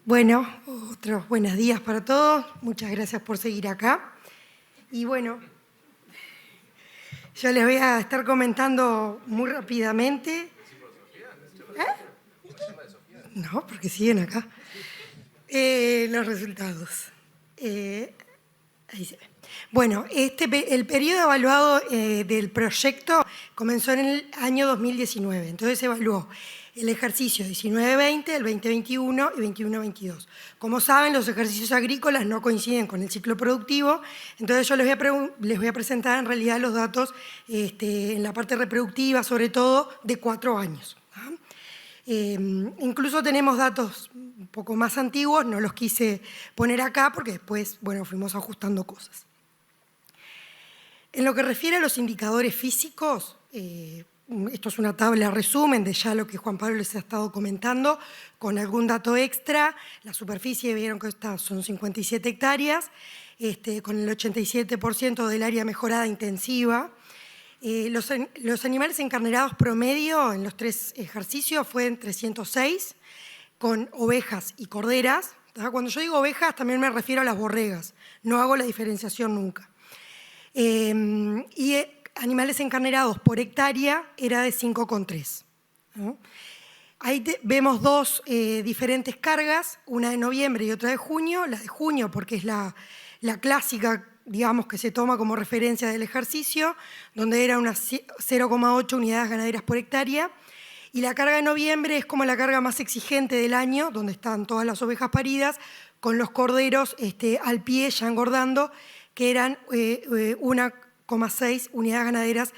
Bueno, otros buenos días para todos. Muchas gracias por seguir acá. Y bueno, yo les voy a estar comentando muy rápidamente. No, porque siguen acá. Los resultados. Ahí se ve. Bueno, el periodo evaluado del proyecto comenzó en el año 2019. Entonces se evaluó el ejercicio 19-20, el 20-21 y 21-22. Como saben, los ejercicios agrícolas no coinciden con el ciclo productivo, entonces yo les voy a presentar en realidad los datos en la parte reproductiva, sobre todo de 4 años. Incluso tenemos datos un poco más antiguos, no los quise poner acá porque después, bueno, fuimos ajustando cosas. En lo que refiere a los indicadores físicos, esto es una tabla resumen de ya lo que Juan Pablo les ha estado comentando, con algún dato extra. La superficie, vieron que son 57 hectáreas, con el 87% del área mejorada intensiva. Los animales encarnerados promedio en los 3 ejercicios fueron 306, con ovejas y corderas. Cuando yo digo ovejas también me refiero a las borregas, no hago la diferenciación nunca. Y animales encarnerados por hectárea era de 5,3. ¿no? Ahí vemos 2 diferentes cargas, una de noviembre y otra de junio. La de junio porque es la clásica, digamos, que se toma como referencia del ejercicio, donde era unas 0,8 unidades ganaderas por hectárea. Y la carga de noviembre es como la carga más exigente del año, donde están todas las ovejas paridas, con los corderos al pie ya engordando, que eran 1,6 unidades ganaderas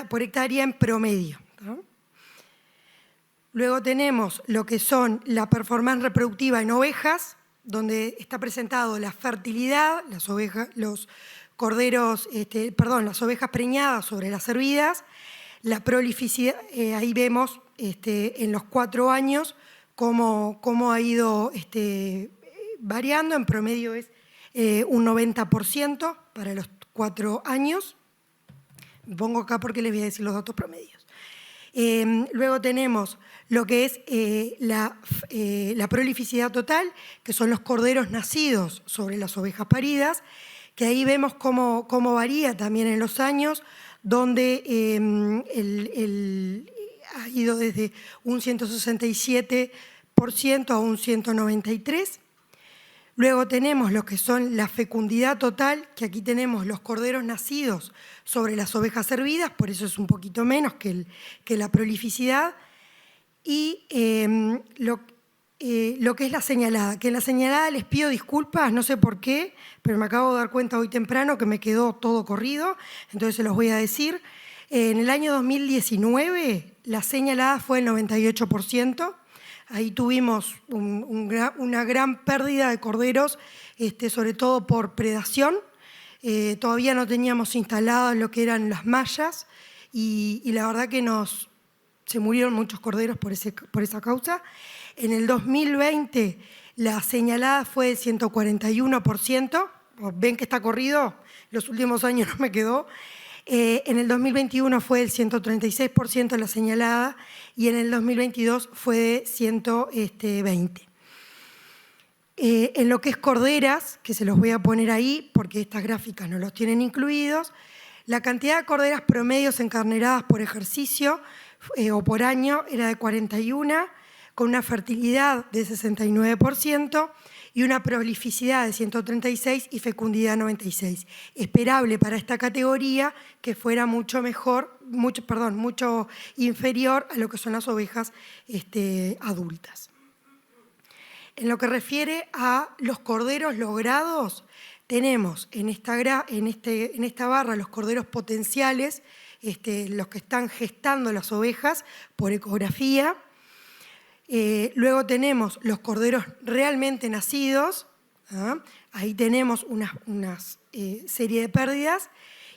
por hectárea en promedio. ¿no? Luego tenemos lo que son la performance reproductiva en ovejas, donde está presentado la fertilidad, las ovejas preñadas sobre las cervidas, la prolificidad, ahí vemos en los 4 años cómo ha ido variando, en promedio es un 90% para los 4 años. Me pongo acá porque les voy a decir los datos promedios. Luego tenemos lo que es la prolificidad total, que son los corderos nacidos sobre las ovejas paridas, que ahí vemos cómo varía también en los años, donde ha ido desde un 167% a un 193%. Luego tenemos lo que son la fecundidad total, que aquí tenemos los corderos nacidos sobre las ovejas servidas, por eso es un poquito menos que la prolificidad. Y lo que es la señalada, que en la señalada les pido disculpas, no sé por qué, pero me acabo de dar cuenta hoy temprano que me quedó todo corrido, entonces se los voy a decir. En el año 2019 la señalada fue el 98%, ahí tuvimos una gran pérdida de corderos, sobre todo por predación. Todavía no teníamos instaladas lo que eran las mallas y la verdad que se murieron muchos corderos por esa causa. En el 2020 la señalada fue del 141%, ven que está corrido, los últimos años no me quedó. En el 2021 fue del 136% la señalada y en el 2022 fue de 120%. En lo que es corderas, que se los voy a poner ahí porque estas gráficas no los tienen incluidos, la cantidad de corderas promedios encarneradas por ejercicio o por año era de 41, con una fertilidad de 69% y una prolificidad de 136 y fecundidad 96. Esperable para esta categoría que fuera mucho inferior a lo que son las ovejas adultas. En lo que refiere a los corderos logrados, tenemos en esta barra los corderos potenciales, los que están gestando las ovejas por ecografía. Luego tenemos los corderos realmente nacidos, ahí tenemos una serie de pérdidas,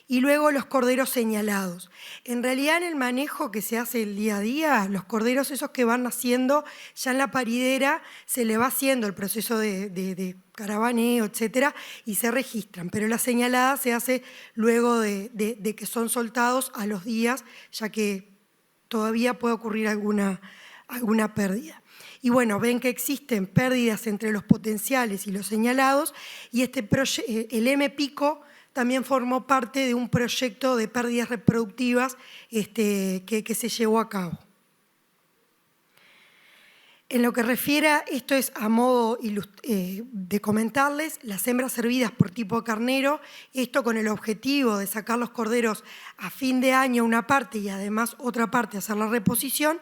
y luego los corderos señalados. En realidad en el manejo que se hace el día a día, los corderos esos que van naciendo, ya en la paridera se le va haciendo el proceso de caravaneo, etcétera, y se registran, pero la señalada se hace luego de que son soltados a los días, ya que todavía puede ocurrir alguna pérdida. Y bueno, ven que existen pérdidas entre los potenciales y los señalados, y el M-Pico también formó parte de un proyecto de pérdidas reproductivas que se llevó a cabo. En lo que refiere a, esto es a modo de comentarles, las hembras servidas por tipo de carnero, esto con el objetivo de sacar los corderos a fin de año una parte y además otra parte hacer la reposición,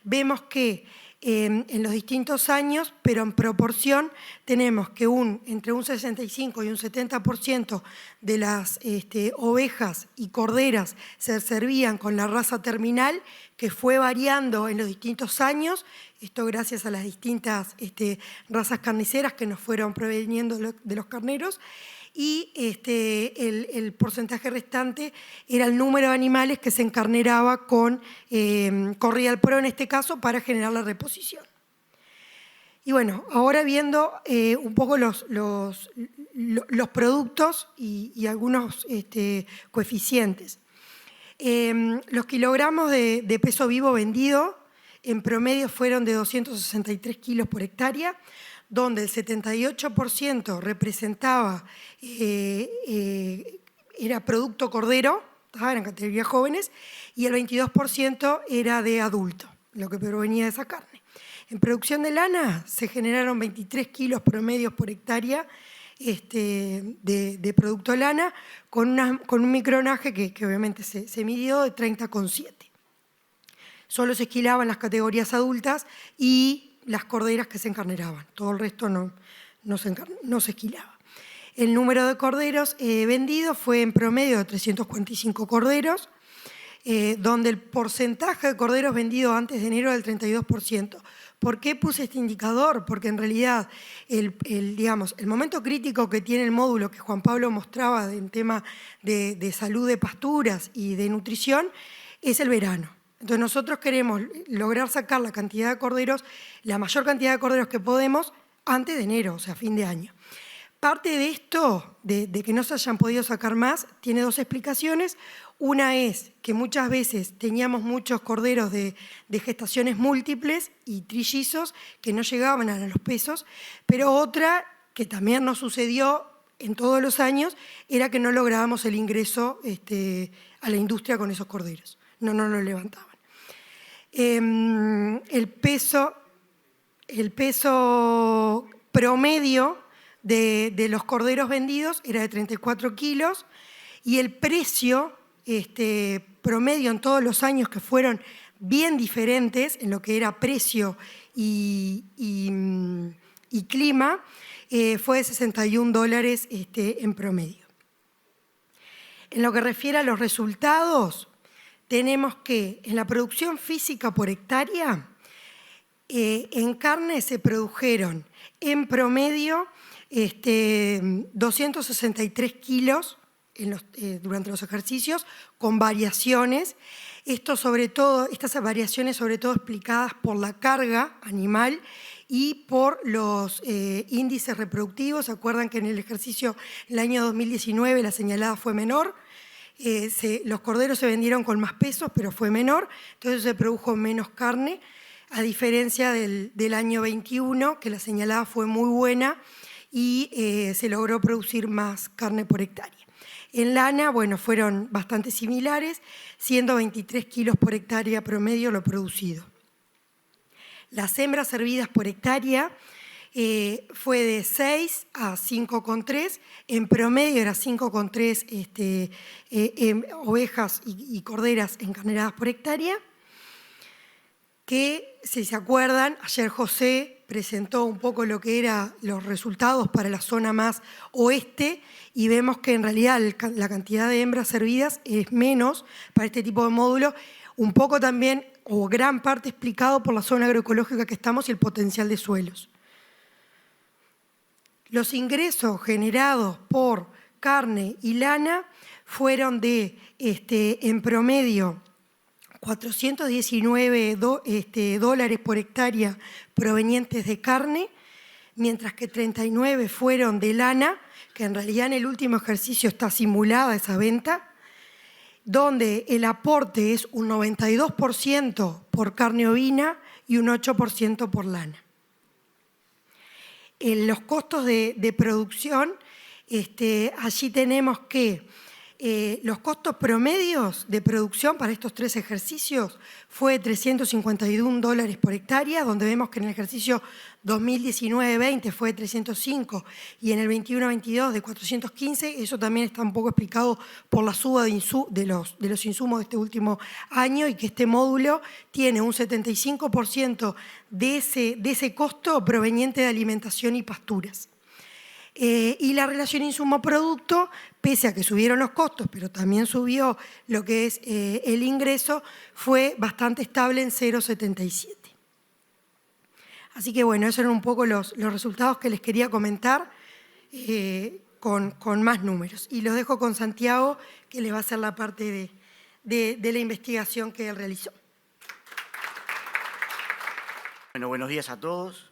vemos que en los distintos años, pero en proporción, tenemos que entre un 65 y un 70% de las ovejas y corderas se servían con la raza terminal, que fue variando en los distintos años, esto gracias a las distintas razas carniceras que nos fueron proveniendo de los carneros, y el porcentaje restante era el número de animales que se encarneraba con corrida al pro en este caso para generar la reposición. Y bueno, ahora viendo un poco los productos y algunos coeficientes. Los kilogramos de peso vivo vendido en promedio fueron de 263 kilos por hectárea, donde el 78% representaba, era producto cordero, eran categorías jóvenes, y el 22% era de adulto, lo que provenía de esa carne. En producción de lana se generaron 23 kilos promedios por hectárea de producto lana, con un micronaje que obviamente se midió de 30,7. Solo se esquilaban las categorías adultas y las corderas que se encarneraban, todo el resto no se esquilaba. El número de corderos vendidos fue en promedio de 345 corderos, donde el porcentaje de corderos vendidos antes de enero era del 32%. ¿Por qué puse este indicador? Porque en realidad el momento crítico que tiene el módulo que Juan Pablo mostraba en tema de salud de pasturas y de nutrición es el verano. Entonces nosotros queremos lograr sacar la cantidad de corderos, la mayor cantidad de corderos que podemos antes de enero, o sea, fin de año. Parte de esto, de que no se hayan podido sacar más, tiene dos explicaciones. Una es que muchas veces teníamos muchos corderos de gestaciones múltiples y trillizos que no llegaban a los pesos, pero otra que también nos sucedió en todos los años era que no lográbamos el ingreso a la industria con esos corderos, no lo levantaban. El peso promedio de los corderos vendidos era de 34 kilos y el precio promedio en todos los años, que fueron bien diferentes en lo que era precio y clima, fue de $61 en promedio. En lo que refiere a los resultados, tenemos que en la producción física por hectárea, en carne se produjeron en promedio 263 kilos durante los ejercicios, con variaciones. Estas variaciones sobre todo explicadas por la carga animal y por los índices reproductivos. ¿Se acuerdan que en el ejercicio el año 2019 la señalada fue menor? Los corderos se vendieron con más pesos, pero fue menor, entonces se produjo menos carne, a diferencia del año 21, que la señalada fue muy buena y se logró producir más carne por hectárea. En lana, bueno, fueron bastante similares, siendo 23 kilos por hectárea promedio lo producido. Las hembras servidas por hectárea fue de 6 a 5,3, en promedio era 5,3 ovejas y corderas encarneradas por hectárea, que si se acuerdan, ayer José presentó un poco lo que eran los resultados para la zona más oeste y vemos que en realidad la cantidad de hembras servidas es menos para este tipo de módulo, un poco también o gran parte explicado por la zona agroecológica que estamos y el potencial de suelos. Los ingresos generados por carne y lana fueron de, en promedio, 419 dólares por hectárea provenientes de carne, mientras que 39 fueron de lana, que en realidad en el último ejercicio está simulada esa venta, donde el aporte es un 92% por carne ovina y un 8% por lana. En los costos de producción, allí tenemos que los costos promedios de producción para estos 3 ejercicios fue $351 por hectárea, donde vemos que en el ejercicio 2019-20 fue de 305 y en el 21-22 de 415. Eso también está un poco explicado por la suba de los insumos de este último año, y que este módulo tiene un 75% de ese costo proveniente de alimentación y pasturas. Y la relación insumo-producto, pese a que subieron los costos, pero también subió lo que es el ingreso, fue bastante estable en 0,77. Así que bueno, esos eran un poco los resultados que les quería comentar con más números. Y los dejo con Santiago, que les va a hacer la parte de la investigación que él realizó. Bueno, buenos días a todos.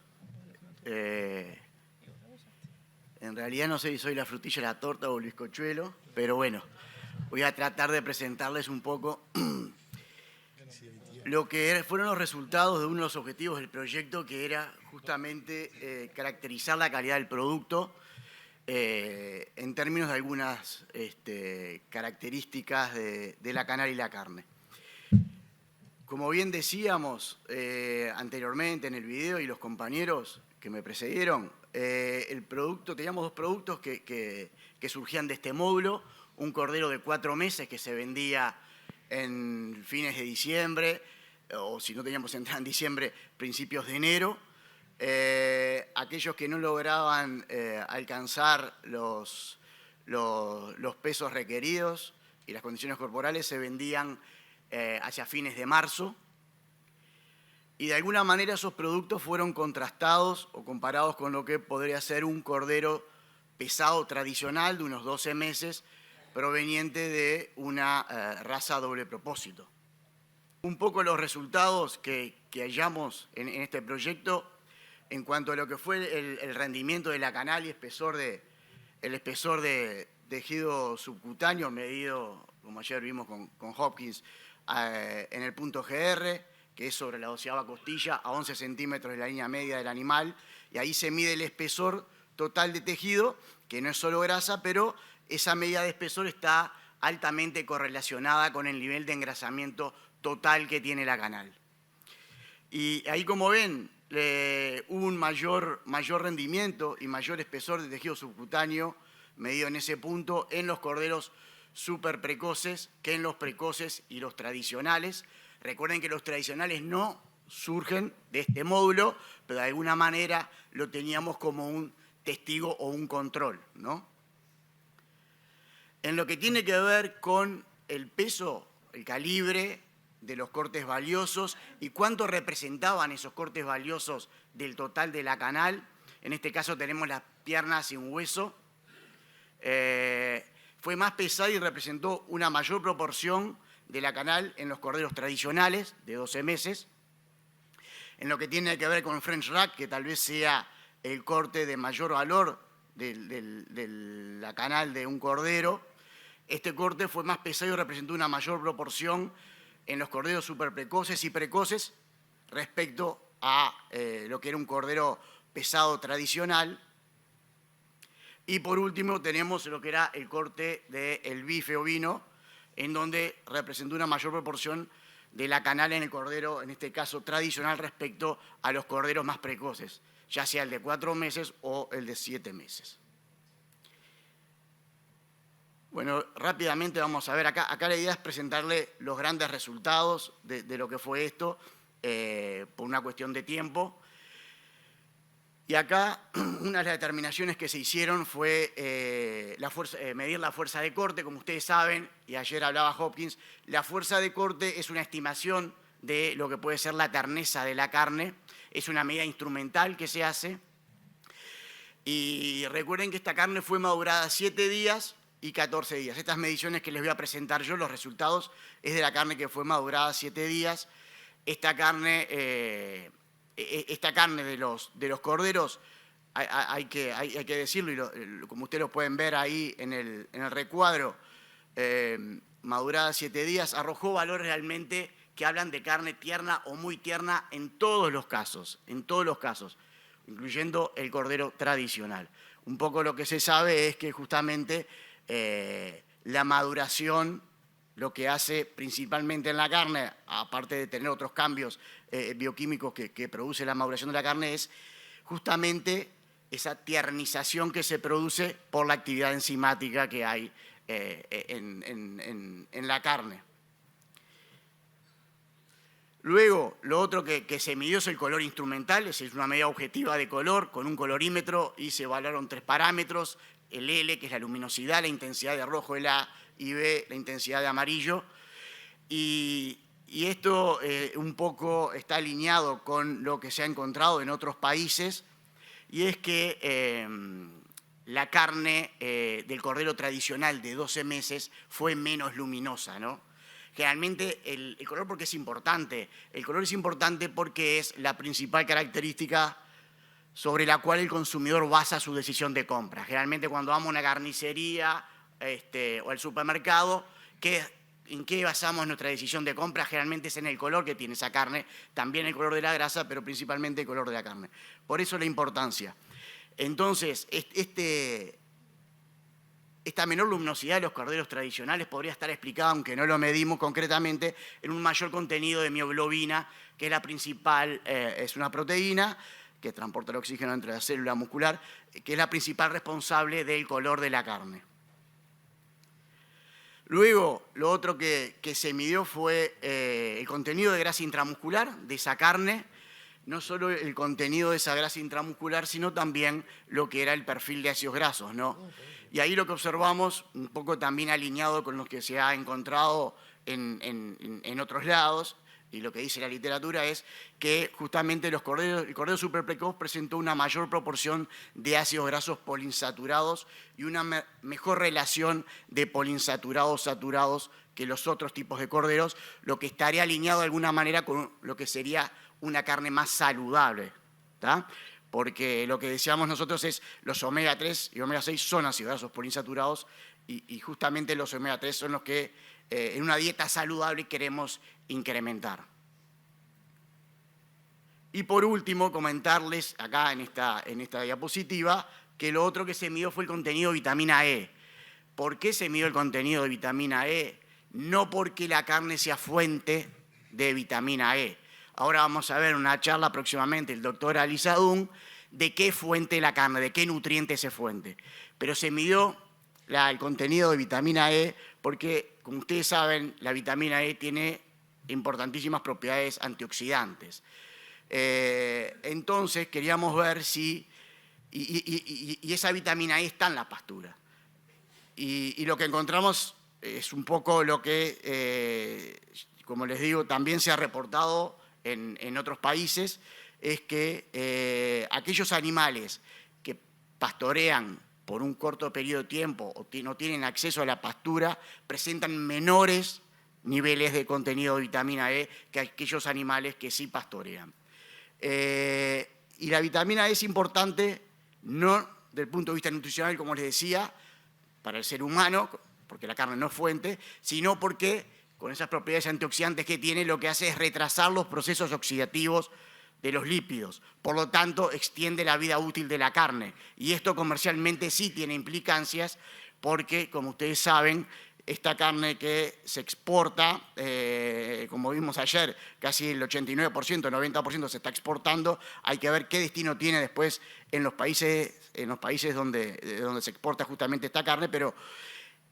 En realidad no sé si soy la frutilla de la torta o el bizcochuelo, pero bueno, voy a tratar de presentarles un poco lo que fueron los resultados de uno de los objetivos del proyecto, que era justamente caracterizar la calidad del producto en términos de algunas características de la canal y la carne. Como bien decíamos anteriormente en el video, y los compañeros que me precedieron, teníamos 2 productos que surgían de este módulo: un cordero de 4 meses que se vendía en fines de diciembre, o si no teníamos entrada en diciembre, principios de enero. Aquellos que no lograban alcanzar los pesos requeridos y las condiciones corporales se vendían hacia fines de marzo. Y de alguna manera esos productos fueron contrastados o comparados con lo que podría ser un cordero pesado tradicional de unos 12 meses, proveniente de una raza doble propósito. Un poco los resultados que hallamos en este proyecto en cuanto a lo que fue el rendimiento de la canal y el espesor de tejido subcutáneo medido, como ayer vimos con Hopkins, en el punto GR, que es sobre la 12ª costilla, a 11 centímetros de la línea media del animal, y ahí se mide el espesor total de tejido, que no es solo grasa, pero esa medida de espesor está altamente correlacionada con el nivel de engrasamiento total que tiene la canal. Y ahí, como ven, hubo un mayor rendimiento y mayor espesor de tejido subcutáneo medido en ese punto en los corderos súper precoces que en los precoces y los tradicionales. Recuerden que los tradicionales no surgen de este módulo, pero de alguna manera lo teníamos como un testigo o un control, ¿no? En lo que tiene que ver con el peso, el calibre de los cortes valiosos y cuánto representaban esos cortes valiosos del total de la canal, en este caso tenemos las piernas sin hueso, fue más pesada y representó una mayor proporción de la canal en los corderos tradicionales de 12 meses. En lo que tiene que ver con el French Rack, que tal vez sea el corte de mayor valor de la canal de un cordero, este corte fue más pesado y representó una mayor proporción en los corderos superprecoces y precoces respecto a lo que era un cordero pesado tradicional. Y por último tenemos lo que era el corte del bife ovino, en donde representó una mayor proporción de la canal en el cordero, en este caso tradicional, respecto a los corderos más precoces, ya sea el de 4 meses o el de 7 meses. Bueno, rápidamente vamos a ver acá. Acá la idea es presentarle los grandes resultados de lo que fue esto, por una cuestión de tiempo. Y acá una de las determinaciones que se hicieron fue medir la fuerza de corte. Como ustedes saben, y ayer hablaba Hopkins, la fuerza de corte es una estimación de lo que puede ser la terneza de la carne. Es una medida instrumental que se hace. Y recuerden que esta carne fue madurada 7 días y 14 días. Estas mediciones que les voy a presentar yo, los resultados, es de la carne que fue madurada 7 días. Esta carne de los corderos, hay que decirlo, y como ustedes lo pueden ver ahí en el recuadro, madurada 7 días, arrojó valores realmente que hablan de carne tierna o muy tierna en todos los casos, incluyendo el cordero tradicional. Un poco lo que se sabe es que justamente la maduración, lo que hace principalmente en la carne, aparte de tener otros cambios bioquímicos que produce la maduración de la carne, es justamente esa tiernización que se produce por la actividad enzimática que hay en la carne. Luego, lo otro que se midió es el color instrumental, es una medida objetiva de color con un colorímetro y se evaluaron 3 parámetros, el L, que es la luminosidad, la intensidad de rojo, el A, y B, la intensidad de amarillo. Y esto un poco está alineado con lo que se ha encontrado en otros países, y es que la carne del cordero tradicional de 12 meses fue menos luminosa, ¿no? Generalmente el color, ¿por qué es importante? El color es importante porque es la principal característica sobre la cual el consumidor basa su decisión de compra. Generalmente cuando vamos a una carnicería o al supermercado, ¿en qué basamos nuestra decisión de compra? Generalmente es en el color que tiene esa carne, también el color de la grasa, pero principalmente el color de la carne. Por eso la importancia. Entonces, esta menor luminosidad de los corderos tradicionales podría estar explicada, aunque no lo medimos concretamente, en un mayor contenido de mioglobina, que es la principal, es una proteína que transporta el oxígeno entre la célula muscular, que es la principal responsable del color de la carne. Luego, lo otro que se midió fue el contenido de grasa intramuscular de esa carne, no solo el contenido de esa grasa intramuscular, sino también lo que era el perfil de ácidos grasos, ¿no? Y ahí lo que observamos, un poco también alineado con lo que se ha encontrado en otros lados, y lo que dice la literatura es que justamente el cordero superprecoz presentó una mayor proporción de ácidos grasos poliinsaturados y una mejor relación de poliinsaturados saturados que los otros tipos de corderos, lo que estaría alineado de alguna manera con lo que sería una carne más saludable, ¿tá? Porque lo que decíamos nosotros es los omega 3 y omega 6 son ácidos grasos poliinsaturados y justamente los omega 3 son los que en una dieta saludable queremos incrementar. Y por último, comentarles acá en esta diapositiva que lo otro que se midió fue el contenido de vitamina E. ¿Por qué se midió el contenido de vitamina E? No porque la carne sea fuente de vitamina E. Ahora vamos a ver una charla próximamente, el doctor Ali Sadún, de qué fuente la carne, de qué nutriente es fuente. Pero se midió el contenido de vitamina E porque, como ustedes saben, la vitamina E tiene importantísimas propiedades antioxidantes. Entonces queríamos ver si, y esa vitamina E está en la pastura. Y lo que encontramos es un poco lo que, como les digo, también se ha reportado en otros países, es que aquellos animales que pastorean por un corto periodo de tiempo o no tienen acceso a la pastura presentan menores niveles de contenido de vitamina E que aquellos animales que sí pastorean. Y la vitamina E es importante no desde el punto de vista nutricional, como les decía, para el ser humano, porque la carne no es fuente, sino porque con esas propiedades antioxidantes que tiene, lo que hace es retrasar los procesos oxidativos de los lípidos. Por lo tanto, extiende la vida útil de la carne. Y esto comercialmente sí tiene implicancias porque, como ustedes saben, esta carne que se exporta, como vimos ayer, casi el 89%, 90% se está exportando. Hay que ver qué destino tiene después en los países donde se exporta justamente esta carne, pero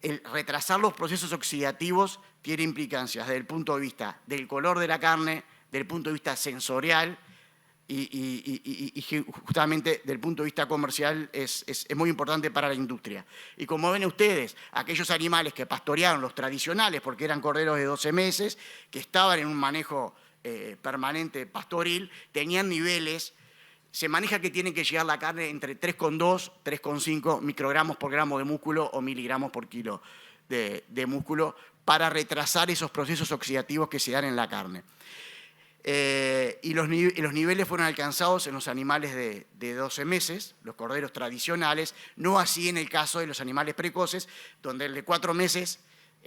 el retrasar los procesos oxidativos tiene implicancias desde el punto de vista del color de la carne, desde el punto de vista sensorial y justamente desde el punto de vista comercial es muy importante para la industria. Y como ven ustedes, aquellos animales que pastorearon, los tradicionales, porque eran corderos de 12 meses, que estaban en un manejo permanente pastoril, tenían niveles. Se maneja que tiene que llegar la carne entre 3,2, 3,5 microgramos por gramo de músculo o miligramos por kilo de músculo para retrasar esos procesos oxidativos que se dan en la carne. Y los niveles fueron alcanzados en los animales de 12 meses, los corderos tradicionales, no así en el caso de los animales precoces, donde el de 4 meses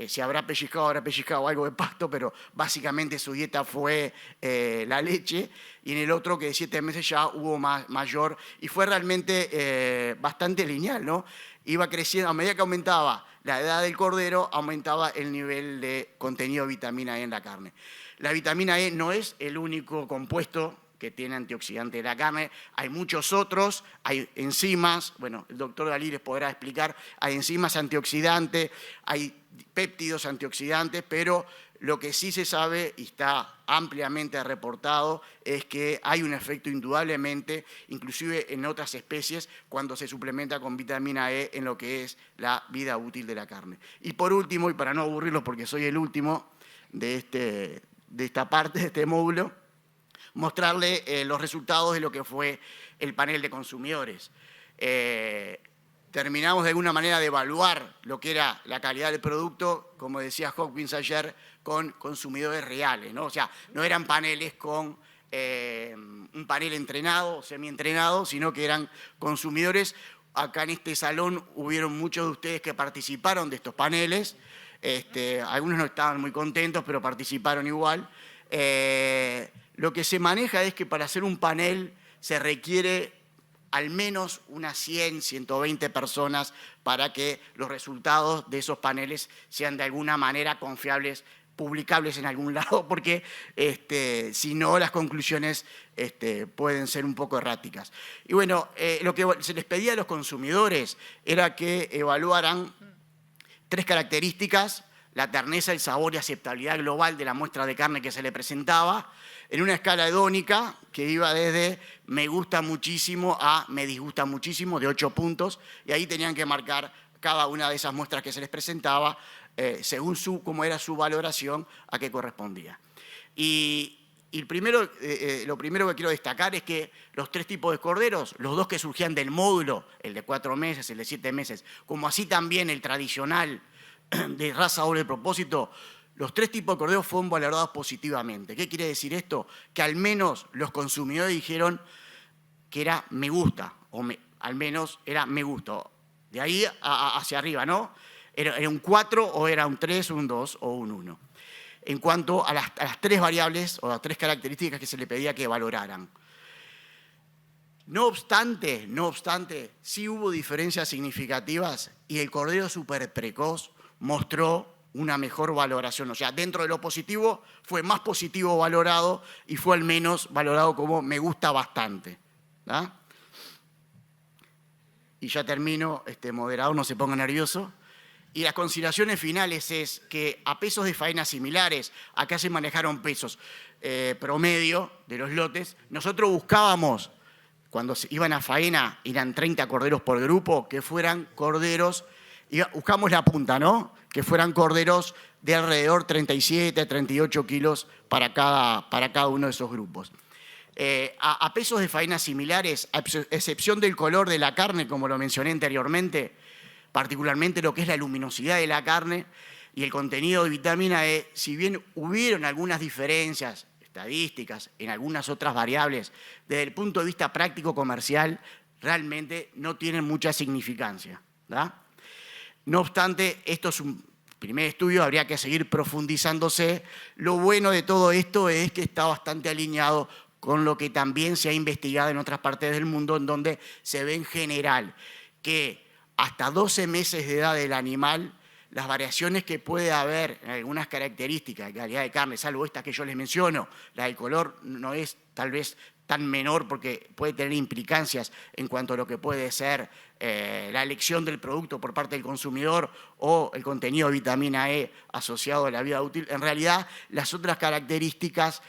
se habrá pellizcado algo de pasto, pero básicamente su dieta fue la leche, y en el otro que de 7 meses ya hubo mayor, y fue realmente bastante lineal, ¿no? Iba creciendo, a medida que aumentaba la edad del cordero, aumentaba el nivel de contenido de vitamina E en la carne. La vitamina E no es el único compuesto que tiene antioxidante de la carne, hay muchos otros, hay enzimas, bueno, el doctor Dalí les podrá explicar, hay enzimas antioxidantes, hay péptidos antioxidantes, pero lo que sí se sabe y está ampliamente reportado es que hay un efecto indudablemente, inclusive en otras especies, cuando se suplementa con vitamina E en lo que es la vida útil de la carne. Y por último, y para no aburrirlos porque soy el último de esta parte, de este módulo, mostrarle los resultados de lo que fue el panel de consumidores. Terminamos de alguna manera de evaluar lo que era la calidad del producto, como decía Hopkins ayer, con consumidores reales, ¿no? O sea, no eran paneles con un panel entrenado o semi-entrenado, sino que eran consumidores. Acá en este salón hubieron muchos de ustedes que participaron de estos paneles. Algunos no estaban muy contentos, pero participaron igual. Lo que se maneja es que para hacer un panel se requiere al menos unas 100, 120 personas para que los resultados de esos paneles sean de alguna manera confiables, publicables en algún lado, porque si no las conclusiones pueden ser un poco erráticas. Y bueno, lo que se les pedía a los consumidores era que evaluaran 3 características: la terneza, el sabor y aceptabilidad global de la muestra de carne que se le presentaba, en una escala hedónica que iba desde me gusta muchísimo a me disgusta muchísimo, de 8 puntos, y ahí tenían que marcar cada una de esas muestras que se les presentaba, según cómo era su valoración, a qué correspondía. Y lo primero que quiero destacar es que los 3 tipos de corderos, los 2 que surgían del módulo, el de 4 meses, el de 7 meses, como así también el tradicional de raza doble propósito, los 3 tipos de corderos fueron valorados positivamente. ¿Qué quiere decir esto? Que al menos los consumidores dijeron que era me gusta, al menos era me gusta. De ahí hacia arriba, ¿no? Era un 4 o era un 3, un 2 o un 1. En cuanto a las 3 variables o las 3 características que se le pedía que valoraran. No obstante, sí hubo diferencias significativas y el cordero súper precoz mostró una mejor valoración. O sea, dentro de lo positivo fue más positivo valorado y fue al menos valorado como me gusta bastante. ¿Ah? Y ya termino, moderador, no se ponga nervioso. Y las consideraciones finales es que a pesos de faena similares, acá se manejaron pesos promedio de los lotes, nosotros buscábamos, cuando iban a faena, eran 30 corderos por grupo, que fueran corderos, y buscamos la punta, ¿no? Que fueran corderos de alrededor 37 a 38 kilos para cada uno de esos grupos. A pesos de faena similares, a excepción del color de la carne, como lo mencioné anteriormente, particularmente lo que es la luminosidad de la carne y el contenido de vitamina E, si bien hubieron algunas diferencias estadísticas en algunas otras variables, desde el punto de vista práctico comercial, realmente no tienen mucha significancia, ¿verdad? No obstante, esto es un primer estudio, habría que seguir profundizándose. Lo bueno de todo esto es que está bastante alineado con lo que también se ha investigado en otras partes del mundo, en donde se ve en general que hasta 12 meses de edad del animal, las variaciones que puede haber en algunas características de calidad de carne, salvo estas que yo les menciono, la del color no es tal vez tan menor porque puede tener implicancias en cuanto a lo que puede ser la elección del producto por parte del consumidor o el contenido de vitamina E asociado a la vida útil. En realidad, las otras características,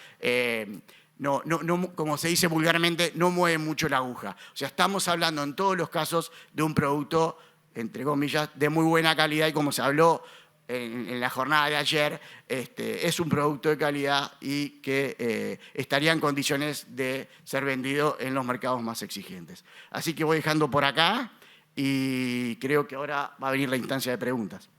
como se dice vulgarmente, no mueven mucho la aguja. O sea, estamos hablando en todos los casos de un producto, entre comillas, de muy buena calidad y como se habló en la jornada de ayer, es un producto de calidad y que estaría en condiciones de ser vendido en los mercados más exigentes. Así que voy dejando por acá y creo que ahora va a venir la instancia de preguntas.